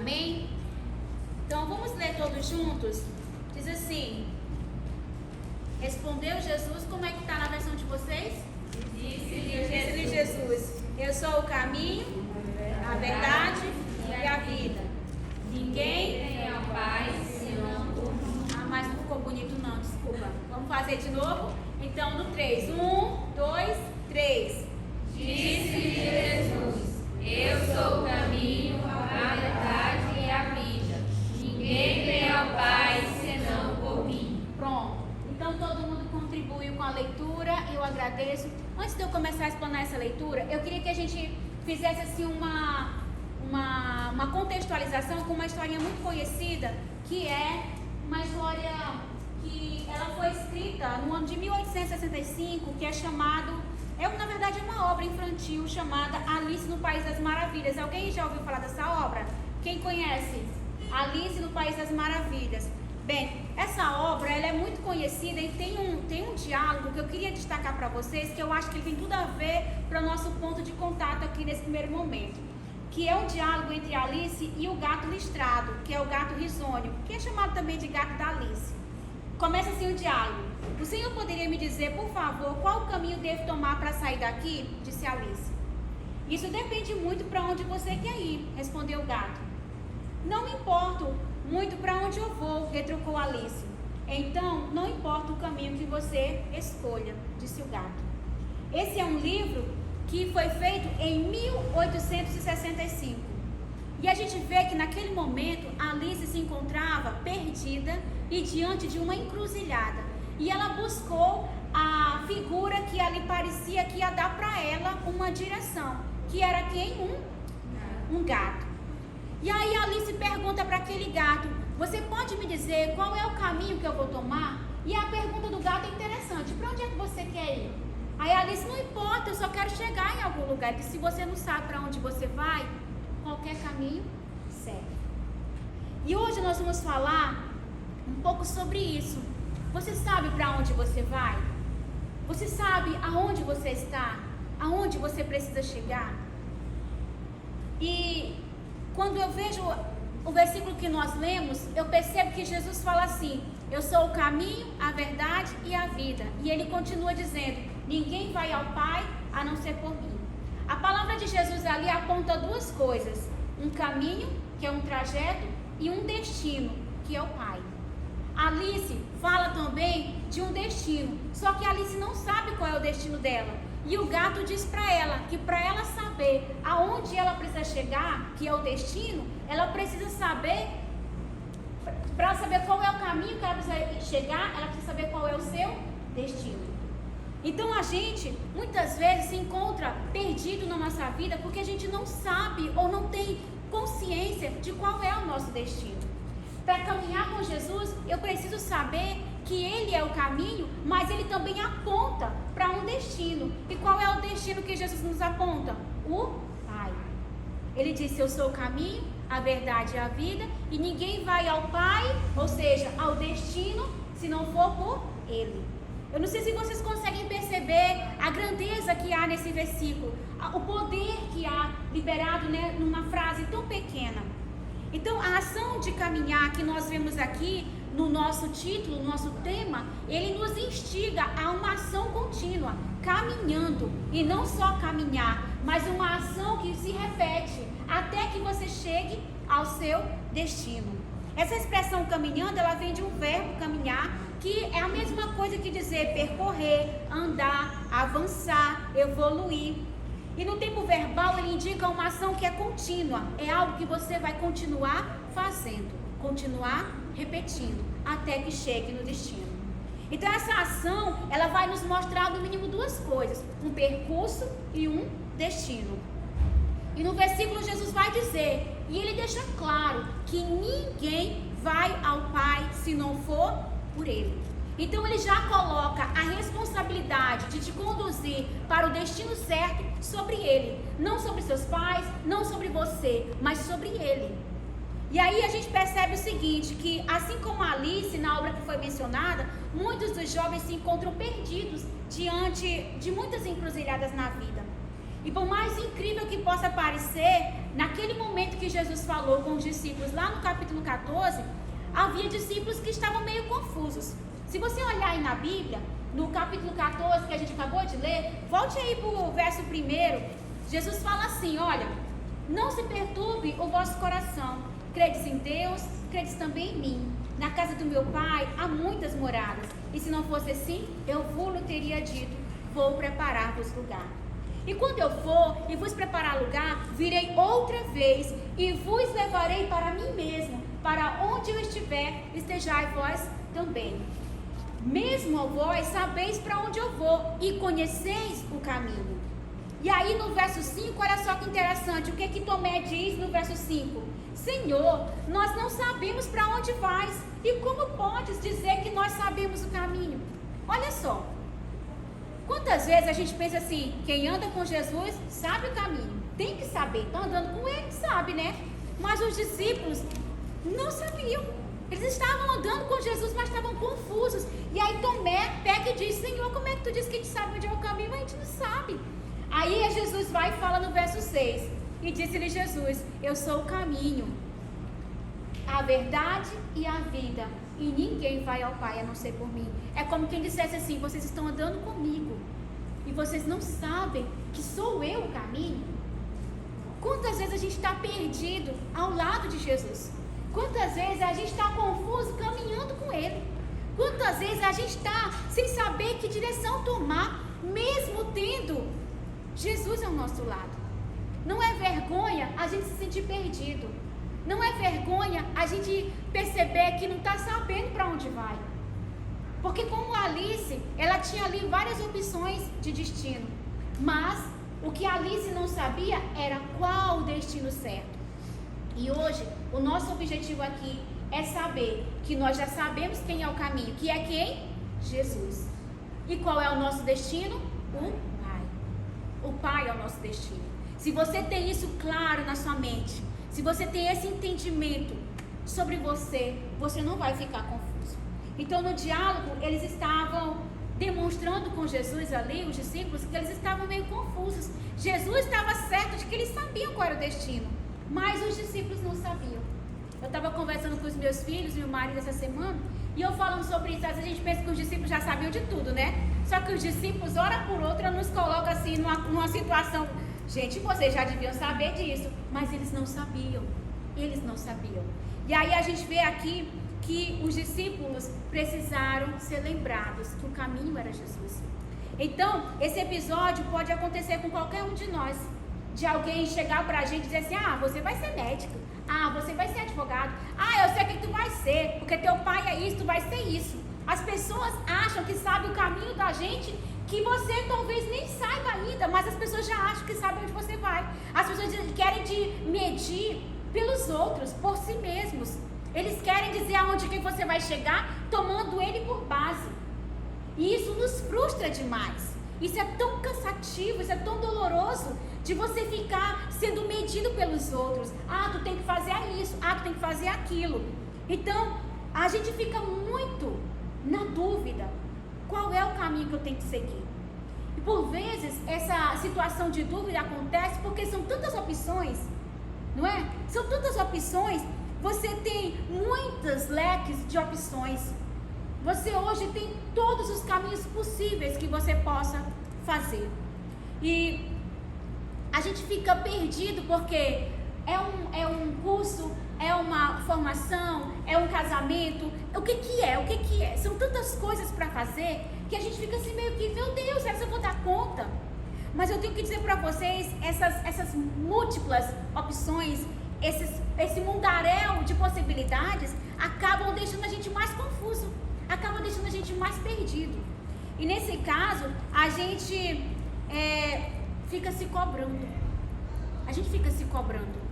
Amém? Então vamos ler todos juntos. Diz assim: respondeu Jesus, como é que está na versão de vocês? Disse-lhe Jesus: eu sou o caminho, a verdade e a vida. Ninguém vem ao Pai senão por mim. Ah, mas não ficou bonito não, desculpa. Vamos fazer de novo? Então no 3. 1, 2, 3. Disse-lhe Jesus: eu sou o caminho, a verdade e a vida. Ninguém vem ao Pai senão por mim. Pronto. Então todo mundo contribuiu com a leitura, eu agradeço. Antes de eu começar a explanar essa leitura, eu queria que a gente fizesse assim uma contextualização com uma historinha muito conhecida, que é uma história que ela foi escrita no ano de 1865, que é chamado, na verdade é uma obra infantil chamada Alice no País das Maravilhas. Alguém já ouviu falar dessa obra? Quem conhece? Alice no País das Maravilhas. Bem, essa obra ela é muito conhecida e tem um diálogo que eu queria destacar para vocês, que eu acho que ele tem tudo a ver para o nosso ponto de contato aqui nesse primeiro momento, que é um diálogo entre Alice e o gato listrado, que é o gato risonho, que é chamado também de gato da Alice. Começa assim o diálogo: o senhor poderia me dizer, por favor, qual caminho devo tomar para sair daqui? Disse Alice. Isso depende muito para onde você quer ir, respondeu o gato. Não me importo muito para onde eu vou, retrucou Alice. Então, não importa o caminho que você escolha, disse o gato. Esse é um livro que foi feito em 1865. E a gente vê que naquele momento Alice se encontrava perdida e diante de uma encruzilhada. E ela buscou a figura que ali parecia que ia dar para ela uma direção, que era quem? Um gato. E aí Alice pergunta para aquele gato: você pode me dizer qual é o caminho que eu vou tomar? E a pergunta do gato é interessante: para onde é que você quer ir? Aí Alice: não importa, eu só quero chegar em algum lugar, porque se você não sabe para onde você vai, qualquer caminho serve. E hoje nós vamos falar um pouco sobre isso. Você sabe para onde você vai? Você sabe aonde você está? Aonde você precisa chegar? E quando eu vejo o versículo que nós lemos, eu percebo que Jesus fala assim: eu sou o caminho, a verdade e a vida. E ele continua dizendo: ninguém vai ao Pai a não ser por mim. A palavra de Jesus ali aponta duas coisas: um caminho, que é um trajeto, e um destino, que é o Pai. Alice fala também de um destino, só que Alice não sabe qual é o destino dela. E o gato diz para ela que para ela saber aonde ela precisa chegar, que é o destino, ela precisa saber, para ela saber qual é o caminho que ela precisa chegar, ela precisa saber qual é o seu destino. Então a gente muitas vezes se encontra perdido na nossa vida porque a gente não sabe ou não tem consciência de qual é o nosso destino. Para caminhar com Jesus, eu preciso saber que Ele é o caminho, mas Ele também aponta para um destino. E qual é o destino que Jesus nos aponta? O Pai. Ele disse: eu sou o caminho, a verdade e a vida, e ninguém vai ao Pai, ou seja, ao destino, se não for por Ele. Eu não sei se vocês conseguem perceber a grandeza que há nesse versículo, o poder que há liberado, né, numa frase tão pequena. Então, a ação de caminhar que nós vemos aqui no nosso título, no nosso tema, ele nos instiga a uma ação contínua, caminhando, e não só caminhar, mas uma ação que se repete até que você chegue ao seu destino. Essa expressão caminhando, ela vem de um verbo caminhar, que é a mesma coisa que dizer percorrer, andar, avançar, evoluir. E no tempo verbal ele indica uma ação que é contínua, é algo que você vai continuar fazendo, continuar repetindo, até que chegue no destino. Então essa ação, ela vai nos mostrar no mínimo duas coisas: um percurso e um destino. E no versículo Jesus vai dizer, e ele deixa claro, que ninguém vai ao Pai se não for por Ele. Então ele já coloca a responsabilidade de te conduzir para o destino certo sobre Ele. Não sobre seus pais, não sobre você, mas sobre Ele. E aí a gente percebe o seguinte, que assim como a Alice, na obra que foi mencionada, muitos dos jovens se encontram perdidos diante de muitas encruzilhadas na vida. E por mais incrível que possa parecer, naquele momento que Jesus falou com os discípulos, lá no capítulo 14, havia discípulos que estavam meio confusos. Se você olhar aí na Bíblia, no capítulo 14, que a gente acabou de ler, volte aí para o verso 1. Jesus fala assim, olha, não se perturbe o vosso coração. Credes em Deus, credes também em mim. Na casa do meu Pai há muitas moradas. E se não fosse assim, eu vos teria dito, vou preparar-vos lugar. E quando eu for e vos preparar lugar, virei outra vez e vos levarei para mim mesmo, para onde eu estiver, estejai vós também. Mesmo a vós sabeis para onde eu vou e conheceis o caminho. E aí no verso 5, olha só que interessante, o que Tomé diz no verso 5? Senhor, nós não sabemos para onde vais, e como podes dizer que nós sabemos o caminho? Olha só, quantas vezes a gente pensa assim, quem anda com Jesus sabe o caminho, tem que saber, está andando com ele, sabe, né? Mas os discípulos não sabiam, eles estavam andando com Jesus, mas estavam confusos. E aí Tomé pega e diz, Senhor, como é que tu diz que a gente sabe onde é o caminho, mas a gente não sabe. Aí Jesus vai e fala no verso 6, e disse-lhe Jesus, eu sou o caminho, a verdade e a vida, e ninguém vai ao Pai a não ser por mim. É como quem dissesse assim, vocês estão andando comigo, e vocês não sabem que sou eu o caminho. Quantas vezes a gente está perdido ao lado de Jesus? Quantas vezes a gente está confuso caminhando com Ele? Quantas vezes a gente está sem saber que direção tomar, mesmo tendo Jesus ao nosso lado? Não é vergonha a gente se sentir perdido. Não é vergonha a gente perceber que não está sabendo para onde vai. Porque como a Alice, ela tinha ali várias opções de destino. Mas o que a Alice não sabia era qual o destino certo. E hoje, o nosso objetivo aqui é saber que nós já sabemos quem é o caminho. Que é quem? Jesus. E qual é o nosso destino? O Pai. O Pai é o nosso destino. Se você tem isso claro na sua mente, se você tem esse entendimento sobre você, você não vai ficar confuso. Então, no diálogo, eles estavam demonstrando com Jesus ali, os discípulos, que eles estavam meio confusos. Jesus estava certo de que eles sabiam qual era o destino, mas os discípulos não sabiam. Eu estava conversando com os meus filhos e meu marido essa semana, e eu falando sobre isso. Às vezes a gente pensa que os discípulos já sabiam de tudo, né? Só que os discípulos, hora por outra, nos colocam assim numa situação... Gente, vocês já deviam saber disso, mas eles não sabiam. Eles não sabiam. E aí a gente vê aqui que os discípulos precisaram ser lembrados que o caminho era Jesus. Então, esse episódio pode acontecer com qualquer um de nós. De alguém chegar pra gente e dizer assim, ah, você vai ser médico. Ah, você vai ser advogado. Ah, eu sei o que tu vai ser, porque teu pai é isso, tu vai ser isso. As pessoas acham que sabem o caminho da gente, que você talvez nem saiba ainda, mas as pessoas já acham que sabem onde você vai. As pessoas querem te medir pelos outros, por si mesmos. Eles querem dizer aonde que você vai chegar, tomando ele por base. E isso nos frustra demais. Isso é tão cansativo, isso é tão doloroso, de você ficar sendo medido pelos outros. Ah, tu tem que fazer isso, ah, tu tem que fazer aquilo. Então, a gente fica muito na dúvida. Qual é o caminho que eu tenho que seguir? E por vezes, essa situação de dúvida acontece porque são tantas opções, não é? São tantas opções, você tem muitos leques de opções. Você hoje tem todos os caminhos possíveis que você possa fazer. E a gente fica perdido porque é um curso, é uma formação, é um casamento. O que é? São tantas coisas para fazer que a gente fica assim meio que, meu Deus, será que eu vou dar conta? Mas eu tenho que dizer para vocês, essas múltiplas opções, esse mundaréu de possibilidades acabam deixando a gente mais confuso, acabam deixando a gente mais perdido. E nesse caso, a gente fica se cobrando. A gente fica se cobrando.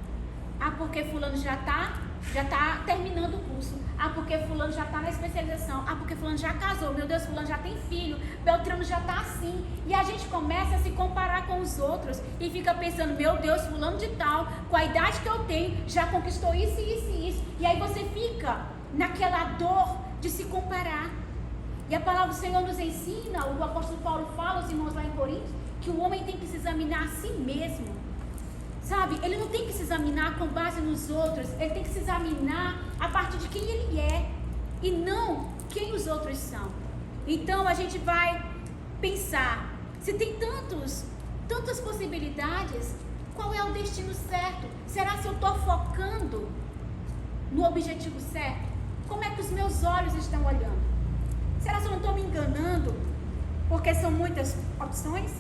Ah, porque fulano já está terminando o curso. Ah, porque fulano já está na especialização. Ah, porque fulano já casou. Meu Deus, fulano já tem filho. Beltrano já está assim. E a gente começa a se comparar com os outros e fica pensando, meu Deus, fulano de tal, com a idade que eu tenho, já conquistou isso, isso e isso. E aí você fica naquela dor de se comparar. E a palavra do Senhor nos ensina, o apóstolo Paulo fala aos irmãos lá em Corinto, que o homem tem que examinar a si mesmo. Sabe? Ele não tem que se examinar com base nos outros. Ele tem que se examinar a partir de quem ele é e não quem os outros são. Então a gente vai pensar, se tem tantas possibilidades, qual é o destino certo? Será que eu estou focando no objetivo certo? Como é que os meus olhos estão olhando? Será que eu não estou me enganando? Porque são muitas opções?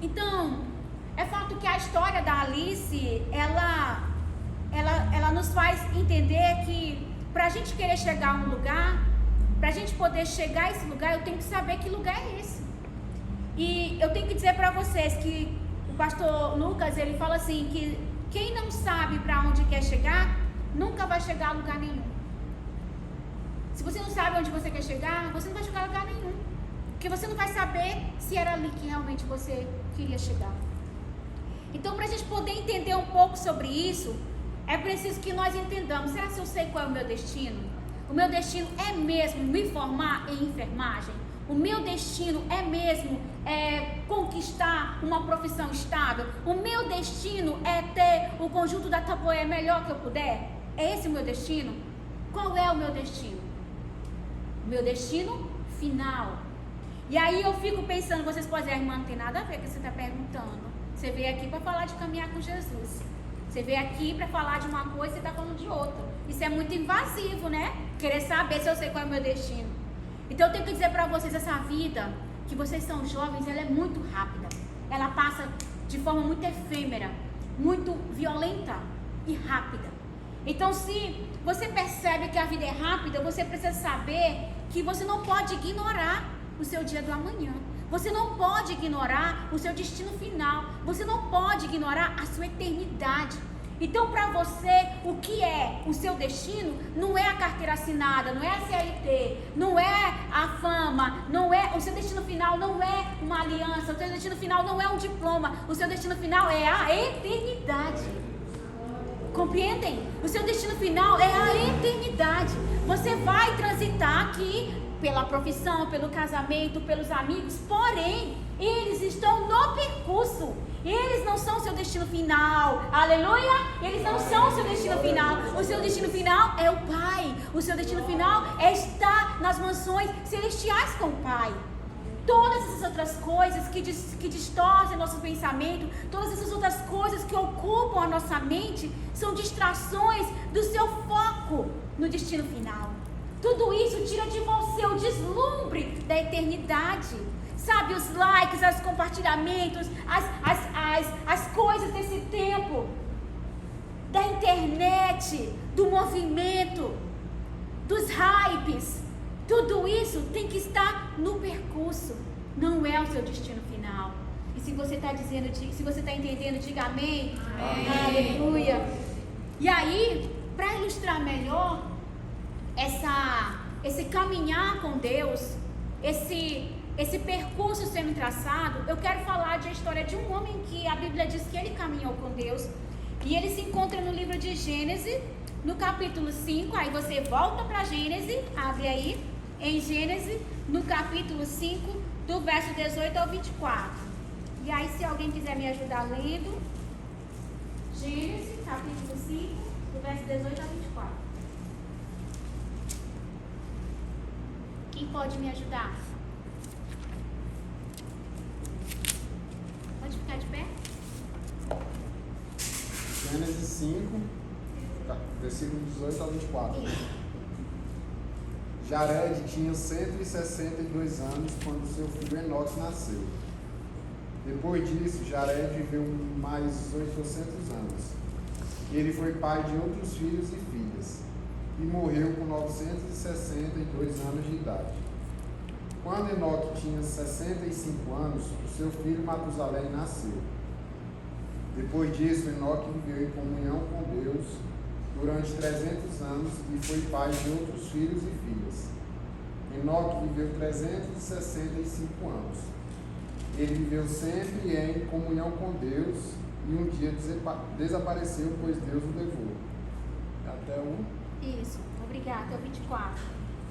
Então, é fato que a história da Alice, ela nos faz entender que para a gente querer chegar a um lugar, para a gente poder chegar a esse lugar, eu tenho que saber que lugar é esse. E eu tenho que dizer para vocês que o pastor Lucas, ele fala assim, que quem não sabe para onde quer chegar, nunca vai chegar a lugar nenhum. Se você não sabe onde você quer chegar, você não vai chegar a lugar nenhum. Porque você não vai saber se era ali que realmente você queria chegar. Então, para a gente poder entender um pouco sobre isso, é preciso que nós entendamos, será que eu sei qual é o meu destino? O meu destino é mesmo me formar em enfermagem? O meu destino é mesmo conquistar uma profissão estável? O meu destino é ter o conjunto da tapoé melhor que eu puder? É esse o meu destino? Qual é o meu destino? O meu destino final. E aí eu fico pensando, vocês podem dizer, irmã, não tem nada a ver com o que você está perguntando. Você veio aqui para falar de caminhar com Jesus. Você veio aqui para falar de uma coisa e você está falando de outra. Isso é muito invasivo, né? Querer saber se eu sei qual é o meu destino. Então eu tenho que dizer para vocês, essa vida, que vocês são jovens, ela é muito rápida. Ela passa de forma muito efêmera, muito violenta e rápida. Então se você percebe que a vida é rápida, você precisa saber que você não pode ignorar o seu dia do amanhã. Você não pode ignorar o seu destino final. Você não pode ignorar a sua eternidade. Então, para você, o que é o seu destino não é a carteira assinada, não é a CLT, não é a fama, não é o seu destino final, não é uma aliança, o seu destino final não é um diploma, o seu destino final é a eternidade. Compreendem? O seu destino final é a eternidade. Você vai transitar aqui pela profissão, pelo casamento, pelos amigos, porém, eles estão no percurso. Eles não são o seu destino final. Aleluia! Eles não são o seu destino final. O seu destino final é o Pai. O seu destino final é estar nas mansões celestiais com o Pai. Todas essas outras coisas que distorcem nosso pensamento, todas essas outras coisas que ocupam a nossa mente, são distrações do seu foco no destino final. Tudo isso tira de você o deslumbre da eternidade. Sabe, os likes, os compartilhamentos, as coisas desse tempo, da internet, do movimento, dos hypes. Tudo isso tem que estar no percurso, não é o seu destino final. E se você está dizendo, se você está entendendo, diga amém. Amém. Aleluia. E aí, para ilustrar melhor esse caminhar com Deus, esse percurso sendo traçado, eu quero falar de a história de um homem que a Bíblia diz que ele caminhou com Deus. E ele se encontra no livro de Gênesis, no capítulo 5. Aí você volta para Gênesis, abre aí, em Gênesis, no capítulo 5, do verso 18 ao 24. E aí, se alguém quiser me ajudar lendo, Gênesis, capítulo 5, do verso 18 ao 24. Quem pode me ajudar? Pode ficar de pé? Gênesis 5, versículo 18 ao 24. Jared tinha 162 anos quando seu filho Enoque nasceu. Depois disso, Jared viveu mais 800 anos. Ele foi pai de outros filhos e filhas, e morreu com 962 anos de idade. Quando Enoque tinha 65 anos, o seu filho Matusalém nasceu. Depois disso, Enoque viveu em comunhão com Deus durante 300 anos e foi pai de outros filhos e filhas. Enoque viveu 365 anos. Ele viveu sempre em comunhão com Deus e um dia desapareceu, pois Deus o levou. Até o... Isso, obrigada, até o 24.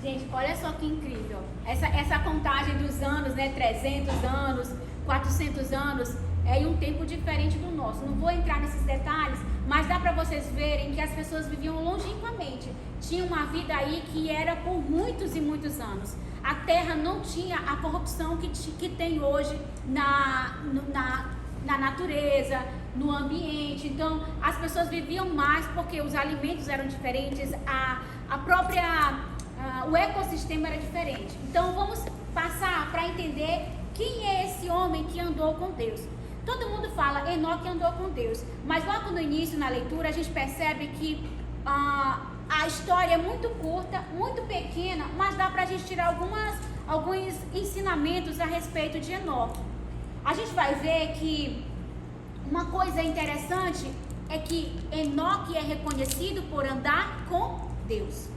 Gente, olha só que incrível. Essa contagem dos anos, né? 300 anos, 400 anos em um tempo diferente do nosso. Não vou entrar nesses detalhes, mas dá para vocês verem que as pessoas viviam longínquamente. Tinha uma vida aí que era por muitos e muitos anos. A terra não tinha a corrupção que tem hoje na natureza, no ambiente. Então, as pessoas viviam mais porque os alimentos eram diferentes, o ecossistema era diferente. Então, vamos passar para entender quem é esse homem que andou com Deus. Todo mundo fala, Enoque andou com Deus, mas logo no início, na leitura, a gente percebe que a história é muito curta, muito pequena, mas dá para a gente tirar alguns ensinamentos a respeito de Enoque. A gente vai ver que uma coisa interessante é que Enoque é reconhecido por andar com Deus.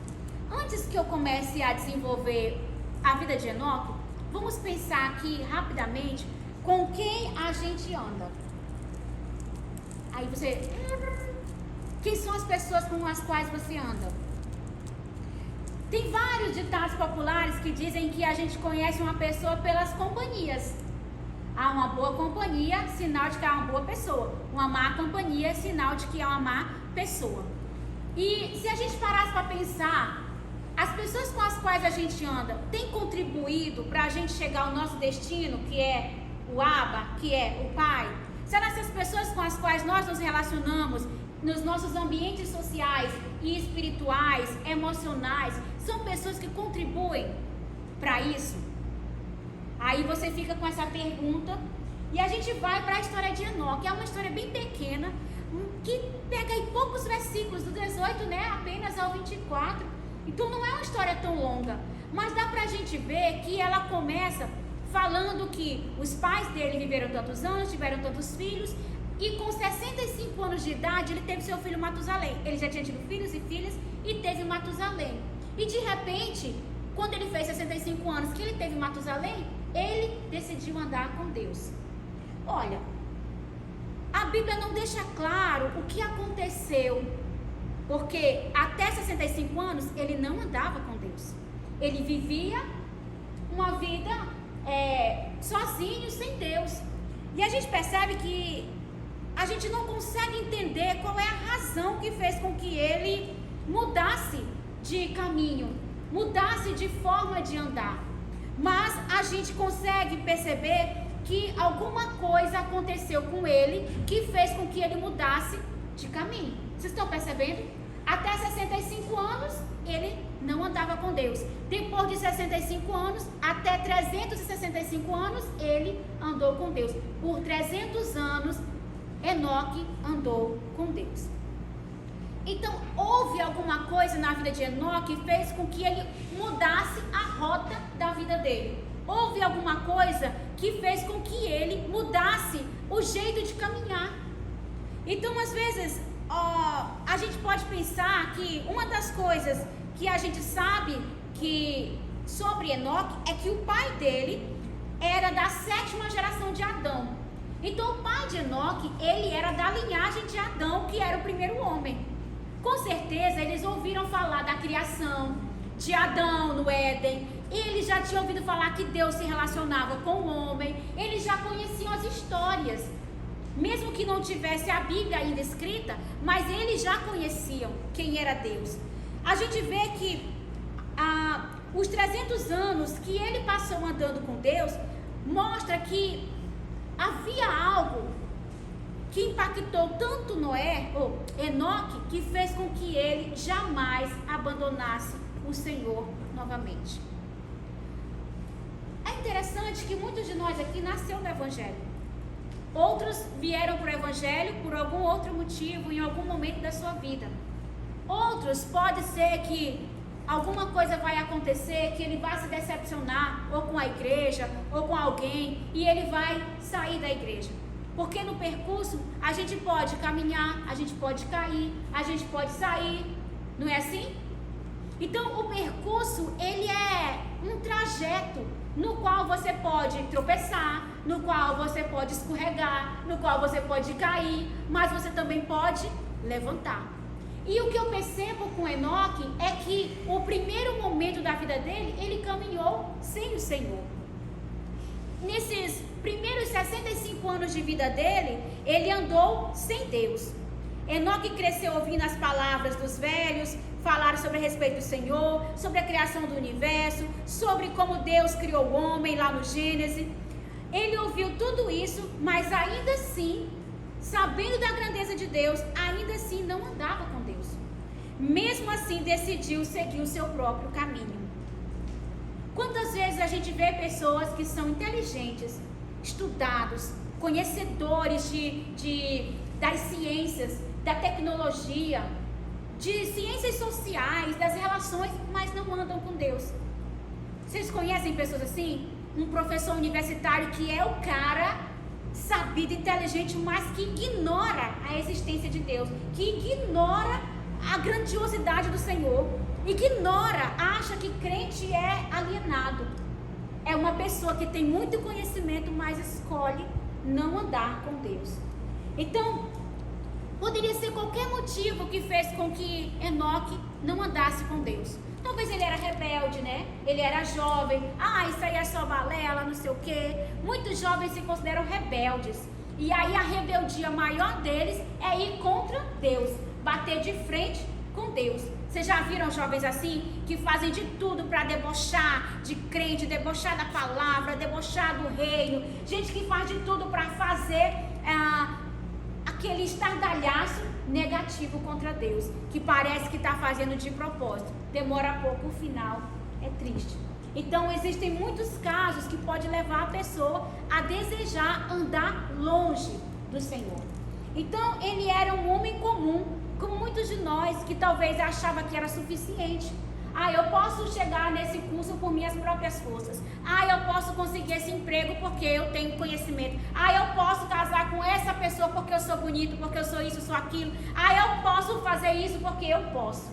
Antes que eu comece a desenvolver a vida de Enoque, vamos pensar aqui rapidamente com quem a gente anda. Aí você... Quem são as pessoas com as quais você anda? Tem vários ditados populares que dizem que a gente conhece uma pessoa pelas companhias. Há uma boa companhia, sinal de que é uma boa pessoa. Uma má companhia, sinal de que é uma má pessoa. E se a gente parasse para pensar, as pessoas com as quais a gente anda têm contribuído para a gente chegar ao nosso destino, que é o Abba, que é o Pai? Será que as pessoas com as quais nós nos relacionamos nos nossos ambientes sociais e espirituais, emocionais, são pessoas que contribuem para isso? Aí você fica com essa pergunta e a gente vai para a história de Enoque. É uma história bem pequena, que pega aí poucos versículos, do 18, né, apenas ao 24. Então não é uma história tão longa, mas dá para a gente ver que ela começa falando que os pais dele viveram tantos anos, tiveram tantos filhos, e com 65 anos de idade ele teve seu filho Matusalém. Ele já tinha tido filhos e filhas e teve Matusalém. E de repente, quando ele fez 65 anos que ele teve Matusalém, ele decidiu andar com Deus. Olha, a Bíblia não deixa claro o que aconteceu, porque até 65 anos ele não andava com Deus. Ele vivia uma vida sozinho, sem Deus. E a gente percebe que a gente não consegue entender qual é a razão que fez com que ele mudasse de caminho, mudasse de forma de andar. Mas a gente consegue perceber que alguma coisa aconteceu com ele que fez com que ele mudasse de caminho. Vocês estão percebendo? Até 65 anos ele não andava com Deus. Depois de 65 anos, até 365 anos, ele andou com Deus. Por 300 anos, Enoque andou com Deus. Então, houve alguma coisa na vida de Enoque que fez com que ele mudasse a rota da vida dele. Houve alguma coisa que fez com que ele mudasse o jeito de caminhar. Então, às vezes, a gente pode pensar que uma das coisas que a gente sabe que sobre Enoque é que o pai dele era da 7ª geração de Adão. Então, o pai de Enoque, ele era da linhagem de Adão, que era o primeiro homem. Com certeza, eles ouviram falar da criação de Adão no Éden. Eles já tinham ouvido falar que Deus se relacionava com o homem. Eles já conheciam as histórias. Mesmo que não tivesse a Bíblia ainda escrita, mas eles já conheciam quem era Deus. A gente vê que os 300 anos que ele passou andando com Deus, mostra que havia algo que impactou tanto Enoque, que fez com que ele jamais abandonasse o Senhor novamente. É interessante que muitos de nós aqui nasceu no Evangelho. Outros vieram para o Evangelho por algum outro motivo, em algum momento da sua vida. Outros, pode ser que alguma coisa vai acontecer, que ele vai se decepcionar, ou com a igreja, ou com alguém, e ele vai sair da igreja. Porque no percurso, a gente pode caminhar, a gente pode cair, a gente pode sair, não é assim? Então, o percurso, ele é um trajeto no qual você pode tropeçar, no qual você pode escorregar, no qual você pode cair, mas você também pode levantar. E o que eu percebo com Enoque é que o primeiro momento da vida dele, ele caminhou sem o Senhor. nesses primeiros 65 anos de vida dele, ele andou sem Deus. Enoque cresceu ouvindo as palavras dos velhos, falaram sobre a respeito do Senhor, sobre a criação do universo, sobre como Deus criou o homem lá no Gênesis. Ele ouviu tudo isso, mas ainda assim, sabendo da grandeza de Deus, ainda assim não andava com Deus. Mesmo assim, decidiu seguir o seu próprio caminho. Quantas vezes a gente vê pessoas que são inteligentes, estudados, conhecedores das ciências, da tecnologia, de ciências sociais, das relações, mas não andam com Deus? Vocês conhecem pessoas assim? Um professor universitário que é o cara sabido, inteligente, mas que ignora a existência de Deus, que ignora a grandiosidade do Senhor, ignora, acha que crente é alienado. É uma pessoa que tem muito conhecimento, mas escolhe não andar com Deus. Então, poderia ser qualquer motivo que fez com que Enoque não andasse com Deus. Talvez ele era rebelde, né? Ele era jovem. Isso aí é só balela, não sei o quê. Muitos jovens se consideram rebeldes. E aí a rebeldia maior deles é ir contra Deus, bater de frente com Deus. Vocês já viram jovens assim, que fazem de tudo para debochar de crente, debochar da palavra, debochar do reino? Gente que faz de tudo para fazer aquele estardalhaço negativo contra Deus, que parece que está fazendo de propósito. Demora pouco, o final é triste. Então existem muitos casos que pode levar a pessoa a desejar andar longe do Senhor. Então ele era um homem comum, como muitos de nós, que talvez achava que era suficiente. Eu posso chegar nesse curso por minhas próprias forças. Eu posso conseguir esse emprego porque eu tenho conhecimento. Eu posso casar com essa pessoa porque eu sou bonito, porque eu sou isso, sou aquilo. Eu posso fazer isso porque eu posso.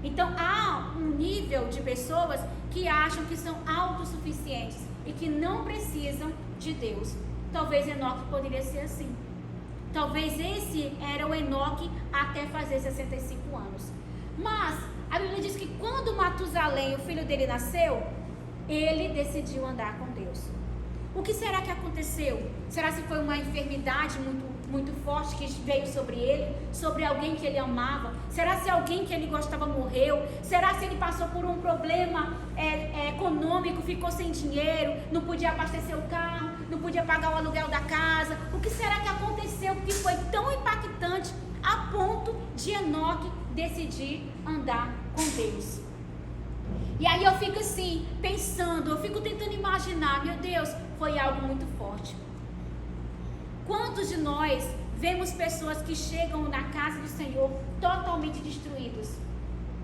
Então há um nível de pessoas que acham que são autossuficientes e que não precisam de Deus. Talvez Enoque poderia ser assim. Talvez esse era o Enoque até fazer 65 anos. Mas a Bíblia diz que quando Matusalém, o filho dele, nasceu, ele decidiu andar com Deus. O que será que aconteceu? Será que foi uma enfermidade muito forte que veio sobre ele? Sobre alguém que ele amava? Será que alguém que ele gostava morreu? Será que ele passou por um problema econômico, ficou sem dinheiro, não podia abastecer o carro, não podia pagar o aluguel da casa? O que será que aconteceu que foi tão impactante a ponto de Enoque decidir andar com Deus? E aí eu fico assim, pensando, eu fico tentando imaginar, meu Deus, foi algo muito forte. Quantos de nós vemos pessoas que chegam na casa do Senhor totalmente destruídos?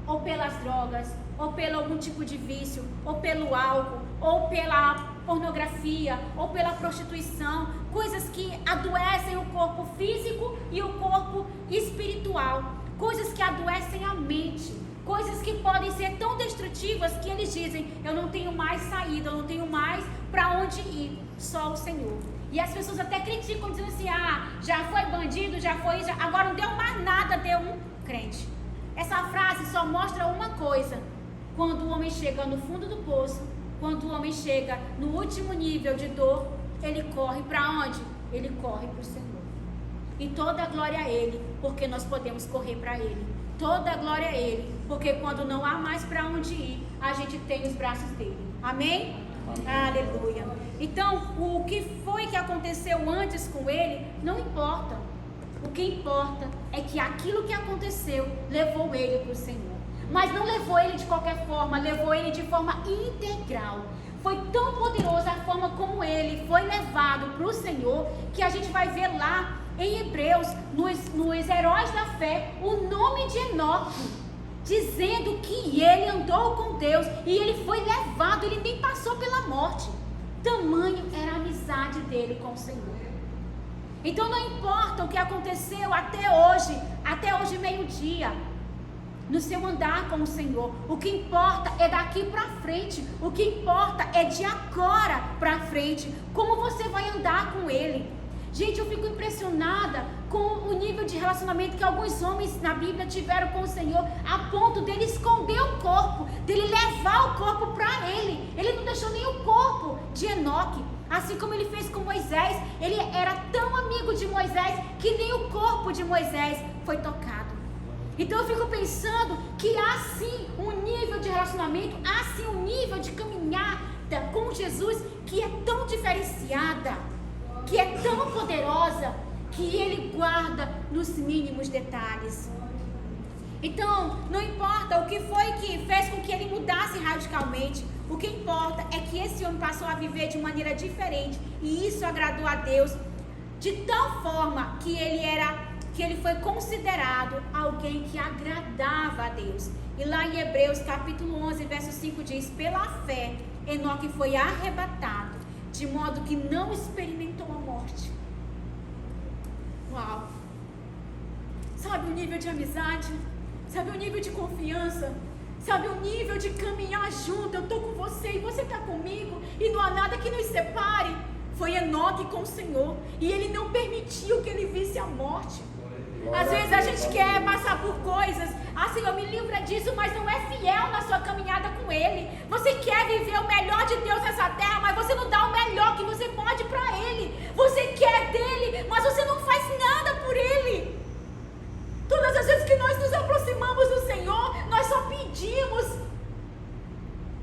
Ou pelas drogas, ou pelo algum tipo de vício, ou pelo álcool, ou pela pornografia, ou pela prostituição, coisas que adoecem o corpo físico e o corpo espiritual, coisas que adoecem a mente, coisas que podem ser tão destrutivas que eles dizem, eu não tenho mais saída, eu não tenho mais para onde ir, só o Senhor. E as pessoas até criticam, dizendo assim, já foi bandido, agora não deu mais nada, deu um crente. Essa frase só mostra uma coisa: quando o homem chega no fundo do poço, quando o homem chega no último nível de dor, ele corre para onde? Ele corre para o Senhor. E toda a glória a Ele, porque nós podemos correr para Ele. Toda a glória a Ele, porque quando não há mais para onde ir, a gente tem os braços dele. Amém? Amém. Aleluia. Então, o que foi que aconteceu antes com ele, não importa. O que importa é que aquilo que aconteceu levou ele para o Senhor. Mas não levou ele de qualquer forma, levou ele de forma integral. Foi tão poderosa a forma como ele foi levado para o Senhor, que a gente vai ver lá em Hebreus, nos heróis da fé, o nome de Enoque, dizendo que ele andou com Deus e ele foi levado, ele nem passou pela morte. Tamanho era a amizade dele com o Senhor. Então não importa o que aconteceu até hoje meio-dia, no seu andar com o Senhor, o que importa é daqui para frente, o que importa é de agora para frente, como você vai andar com Ele. Gente, eu fico impressionada com o nível de relacionamento que alguns homens na Bíblia tiveram com o Senhor, a ponto dele esconder o corpo, dele levar o corpo para ele. Ele não deixou nem o corpo de Enoque, assim como ele fez com Moisés. Ele era tão amigo de Moisés que nem o corpo de Moisés foi tocado. Então eu fico pensando que há sim um nível de relacionamento, há sim um nível de caminhada com Jesus que é tão diferenciada, que é tão poderosa, que ele guarda nos mínimos detalhes. Então, não importa o que foi que fez com que ele mudasse radicalmente, o que importa é que esse homem passou a viver de maneira diferente, e isso agradou a Deus de tal forma que ele foi considerado alguém que agradava a Deus. E lá em Hebreus capítulo 11, verso 5 diz: pela fé, Enoque foi arrebatado, de modo que não experimentou a morte. Uau! Sabe o nível de amizade? Sabe o nível de confiança? Sabe o nível de caminhar junto? Eu estou com você e você está comigo, e não há nada que nos separe. Foi Enoque com o Senhor, e ele não permitiu que ele visse a morte. Às vezes a gente quer passar por coisas, Senhor, me livra disso, mas não é fiel na sua caminhada com Ele. Você quer viver o melhor de Deus nessa terra, mas você não dá o melhor que você pode para Ele. Você quer dele, mas você não faz nada por Ele. Todas as vezes que nós nos aproximamos do Senhor, nós só pedimos,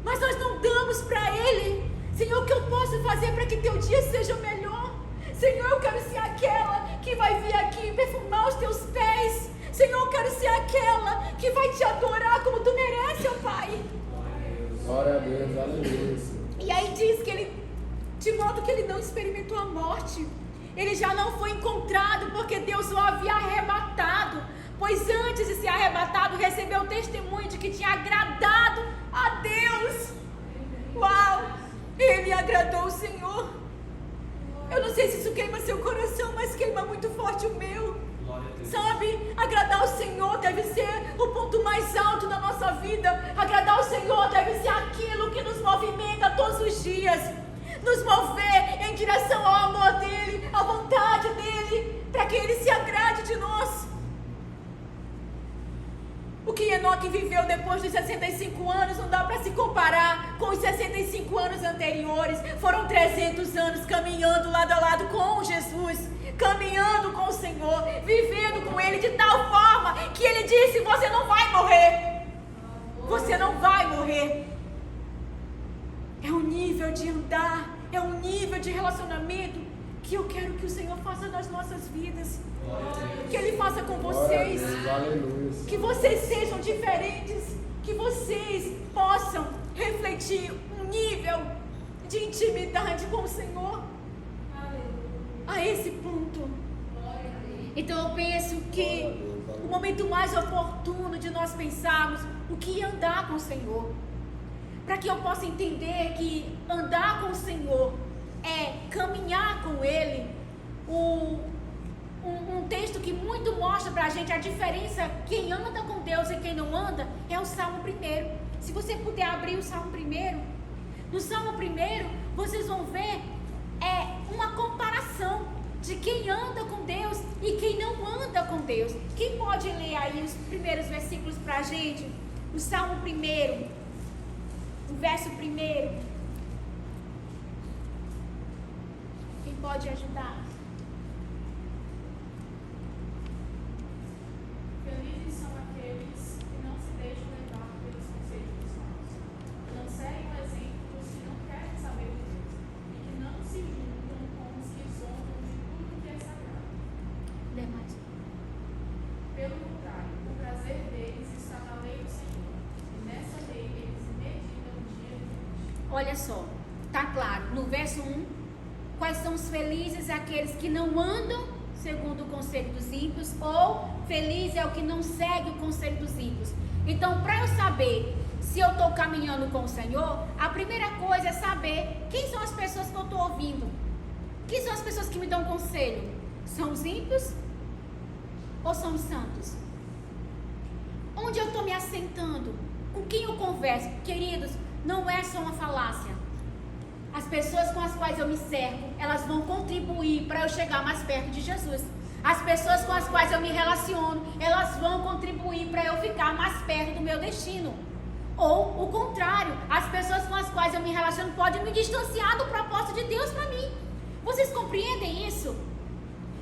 mas nós não damos para Ele. Senhor, o que eu posso fazer para que teu dia seja melhor? Senhor, eu quero ser aquela que vai vir aqui e perfumar os teus pés. Senhor, eu quero ser aquela que vai te adorar como tu mereces, ó Pai. Glória a Deus, aleluia. E aí diz que ele, de modo que ele não experimentou a morte. Ele já não foi encontrado porque Deus o havia arrebatado. Pois antes de ser arrebatado, recebeu o testemunho de que tinha agradado a Deus. Uau! Ele agradou o Senhor. Eu não sei se isso queima seu coração, mas queima muito forte o meu. Sabe, agradar o Senhor deve ser o ponto mais alto da nossa vida. Agradar o Senhor deve ser aquilo que nos movimenta todos os dias. Nos mover em direção ao amor dEle, à vontade dEle, para que Ele se agrade de nós. O que Enoque viveu depois dos 65 anos não dá para se comparar com os 65 anos anteriores. Foram 300 anos caminhando lado a lado com Jesus, caminhando com o Senhor, vivendo com Ele de tal forma que Ele disse: você não vai morrer. Você não vai morrer. É um nível de andar, é um nível de relacionamento que eu quero que o Senhor faça nas nossas vidas. Que Ele faça com vocês. Que vocês sejam diferentes. Que vocês possam refletir um nível de intimidade com o Senhor a esse ponto. Então eu penso que o momento mais oportuno de nós pensarmos o que é andar com o Senhor, para que eu possa entender que andar com o Senhor é caminhar com Ele. Um texto que muito mostra pra gente a diferença, quem anda com Deus e quem não anda, é o Salmo 1. Se você puder abrir o Salmo 1, no Salmo 1 vocês vão ver uma comparação de quem anda com Deus e quem não anda com Deus. Quem pode ler aí os primeiros versículos pra gente? O Salmo 1, o verso 1. Quem pode ajudar? Felizes são aqueles que não se deixam levar pelos conselhos dos maus, que não seguem o exemplo dos que não querem saber de Deus, e que não se juntam com os que zombam de tudo que é sagrado. Lê mais. Pelo contrário, o prazer deles está na lei do Senhor, e nessa lei eles meditam dia e noite. Olha só, tá claro, no verso 1, quais são os felizes aqueles que não andam segundo o conselho dos ímpios, ou feliz é o que não segue o conselho dos ímpios. Então, para eu saber se eu estou caminhando com o Senhor, a primeira coisa é saber quem são as pessoas que eu estou ouvindo. Quem são as pessoas que me dão conselho? São os ímpios ou são os santos? Onde eu estou me assentando? Com quem eu converso? Queridos, não é só uma falácia. As pessoas com as quais eu me cerco, elas vão contribuir para eu chegar mais perto de Jesus. As pessoas com as quais eu me relaciono, elas vão contribuir para eu ficar mais perto do meu destino. Ou o contrário, as pessoas com as quais eu me relaciono podem me distanciar do propósito de Deus para mim. Vocês compreendem isso?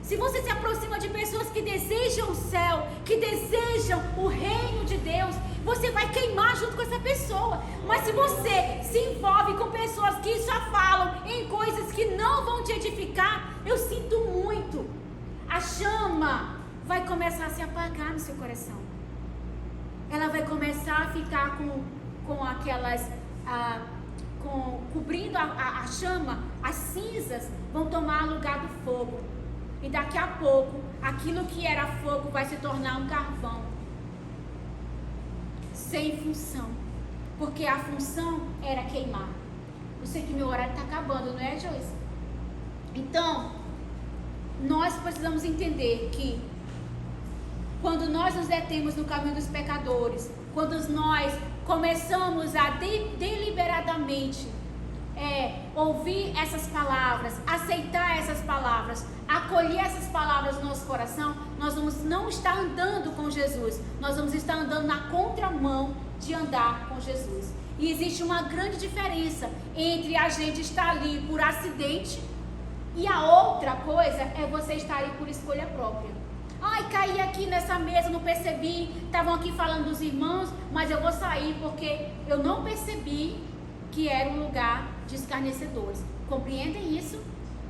Se você se aproxima de pessoas que desejam o céu, que desejam o reino de Deus, você vai queimar junto com essa pessoa. Mas se você se envolve com pessoas que só falam em coisas que não vão te edificar, eu sinto muito. A chama vai começar a se apagar no seu coração. Ela vai começar a ficar com aquelas... cobrindo a chama, as cinzas vão tomar lugar do fogo. E daqui a pouco, aquilo que era fogo vai se tornar um carvão. Sem função. Porque a função era queimar. Eu sei que meu horário está acabando, não é, Joyce? Então, nós precisamos entender que quando nós nos detemos no caminho dos pecadores, quando nós começamos a deliberadamente ouvir essas palavras, aceitar essas palavras, acolher essas palavras no nosso coração, nós vamos não estar andando com Jesus, nós vamos estar andando na contramão de andar com Jesus. E existe uma grande diferença entre a gente estar ali por acidente e a outra coisa é você estar ali por escolha própria. Ai, caí aqui nessa mesa, não percebi, estavam aqui falando dos irmãos, mas eu vou sair porque eu não percebi que era um lugar de escarnecedores. Compreendem isso?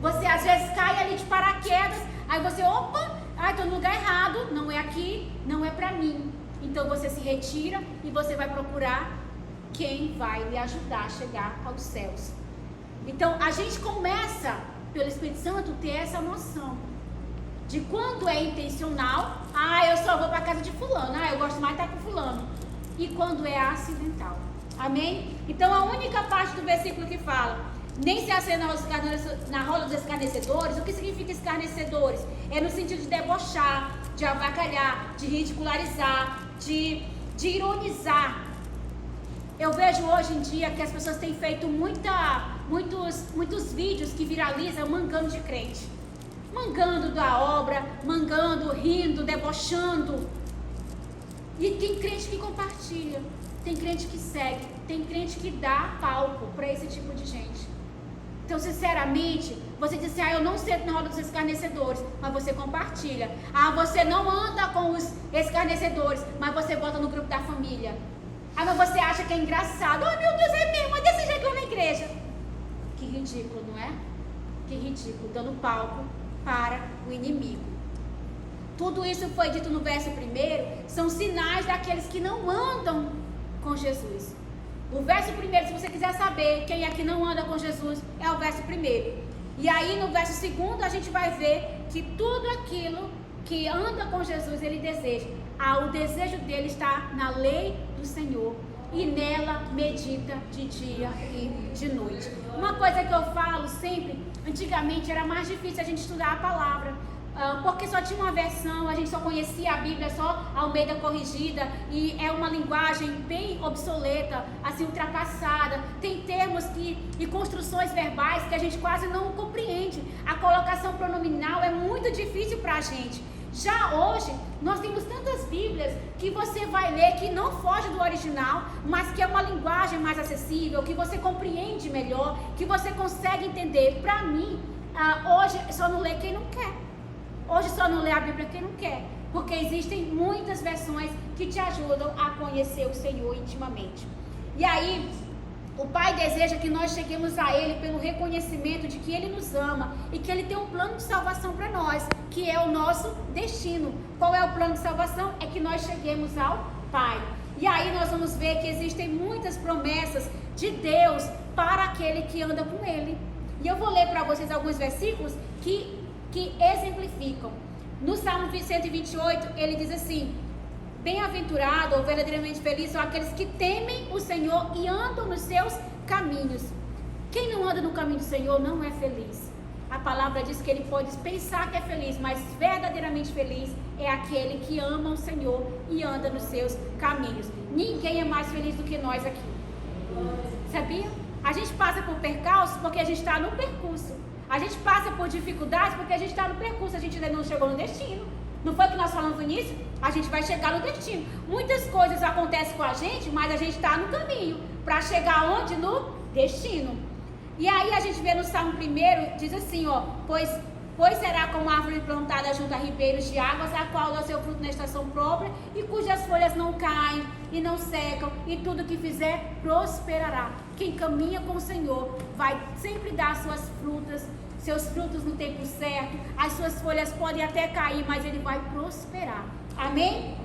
Você às vezes cai ali de paraquedas, aí você, opa, estou no lugar errado, não é aqui, não é para mim. Então você se retira e você vai procurar quem vai lhe ajudar a chegar aos céus. Então a gente começa, pelo Espírito Santo, ter essa noção de quando é intencional, eu só vou para casa de fulano, eu gosto mais de estar com fulano, e quando é acidental. Amém? Então a única parte do versículo que fala, nem se acena na roda dos escarnecedores, o que significa escarnecedores? É no sentido de debochar, de avacalhar, de ridicularizar, de ironizar. Eu vejo hoje em dia que as pessoas têm feito muitos vídeos que viralizam mangando de crente. Mangando da obra, mangando, rindo, debochando. E tem crente que compartilha, tem crente que segue, tem crente que dá palco para esse tipo de gente. Então, sinceramente, você diz assim, eu não sento na roda dos escarnecedores, mas você compartilha. Você não anda com os escarnecedores, mas você bota no grupo da família. Mas você acha que é engraçado. Meu Deus, é mesmo, é desse jeito na igreja. Que ridículo, não é? Que ridículo, dando palco para o inimigo. Tudo isso foi dito no verso 1, são sinais daqueles que não andam com Jesus. O verso 1, se você quiser saber quem é que não anda com Jesus, é o verso 1. E aí no verso 2 a gente vai ver que tudo aquilo que anda com Jesus, ele deseja. O desejo dele está na lei do Senhor e nela medita de dia e de noite. Uma coisa que eu falo sempre, antigamente era mais difícil a gente estudar a palavra, porque só tinha uma versão, a gente só conhecia a Bíblia só Almeida corrigida, e é uma linguagem bem obsoleta, assim, ultrapassada, tem termos e construções verbais que a gente quase não compreende, a colocação pronominal é muito difícil para a gente. Já hoje, nós temos tantas Bíblias que você vai ler que não foge do original, mas que é uma linguagem mais acessível, que você compreende melhor, que você consegue entender. Para mim, hoje só não lê quem não quer. Hoje só não lê a Bíblia quem não quer, porque existem muitas versões que te ajudam a conhecer o Senhor intimamente. E aí, o Pai deseja que nós cheguemos a Ele pelo reconhecimento de que Ele nos ama e que Ele tem um plano de salvação para nós, que é o nosso destino. Qual é o plano de salvação? É que nós cheguemos ao Pai. E aí nós vamos ver que existem muitas promessas de Deus para aquele que anda com Ele. E eu vou ler para vocês alguns versículos que exemplificam. No Salmo 128, ele diz assim: bem-aventurado ou verdadeiramente feliz são aqueles que temem o Senhor e andam nos seus caminhos. Quem não anda no caminho do Senhor não é feliz. A palavra diz que ele pode pensar que é feliz, mas verdadeiramente feliz é aquele que ama o Senhor e anda nos seus caminhos. Ninguém é mais feliz do que nós aqui. Sabia? A gente passa por percalços porque a gente está no percurso. A gente passa por dificuldades porque a gente está no percurso. A gente ainda não chegou no destino. Não foi o que nós falamos no início? A gente vai chegar no destino. Muitas coisas acontecem com a gente, mas a gente está no caminho para chegar onde? No destino. E aí a gente vê no Salmo 1, diz assim, ó, pois será como árvore plantada junto a ribeiros de águas, a qual dá seu fruto na estação própria, e cujas folhas não caem e não secam, e tudo que fizer prosperará. Quem caminha com o Senhor vai sempre dar seus frutos no tempo certo. As suas folhas podem até cair, mas ele vai prosperar. Amém?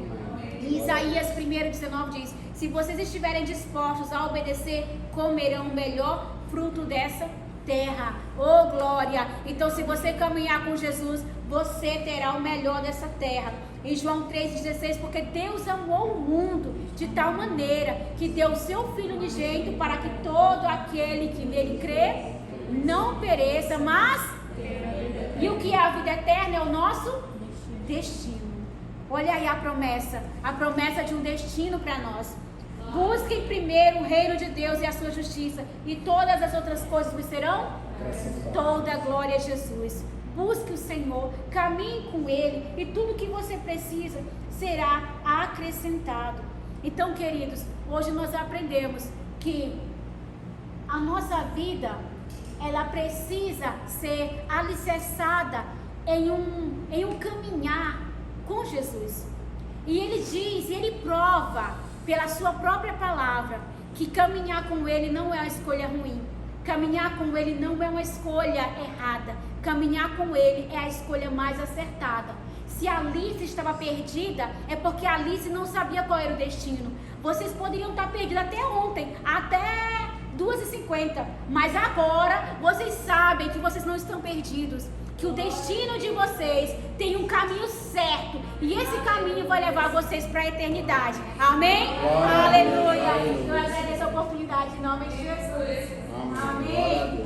E Isaías 1:19 diz: se vocês estiverem dispostos a obedecer, comerão o melhor fruto dessa terra. Oh glória! Então, se você caminhar com Jesus, você terá o melhor dessa terra. Em João 3,16, porque Deus amou o mundo de tal maneira que deu o seu Filho unigênito para que todo aquele que nele crê não pereça, mas e o que é a vida eterna é o nosso destino. Olha aí a promessa de um destino para nós. Busquem primeiro o reino de Deus e a sua justiça, e todas as outras coisas vos serão toda a glória a Jesus. Busque o Senhor, caminhe com Ele, e tudo que você precisa será acrescentado. Então, queridos, hoje nós aprendemos que a nossa vida, ela precisa ser alicerçada em um caminhar com Jesus. E Ele diz, e Ele prova pela sua própria palavra, que caminhar com Ele não é uma escolha ruim. Caminhar com Ele não é uma escolha errada. Caminhar com Ele é a escolha mais acertada. Se a Alice estava perdida, é porque a Alice não sabia qual era o destino. Vocês poderiam estar perdidos até ontem, até 2h50, mas agora vocês sabem que vocês não estão perdidos, que o destino de vocês tem um caminho certo, e esse caminho vai levar vocês para a eternidade. Amém? Aleluia! Eu agradeço a oportunidade em nome de Jesus. Amém.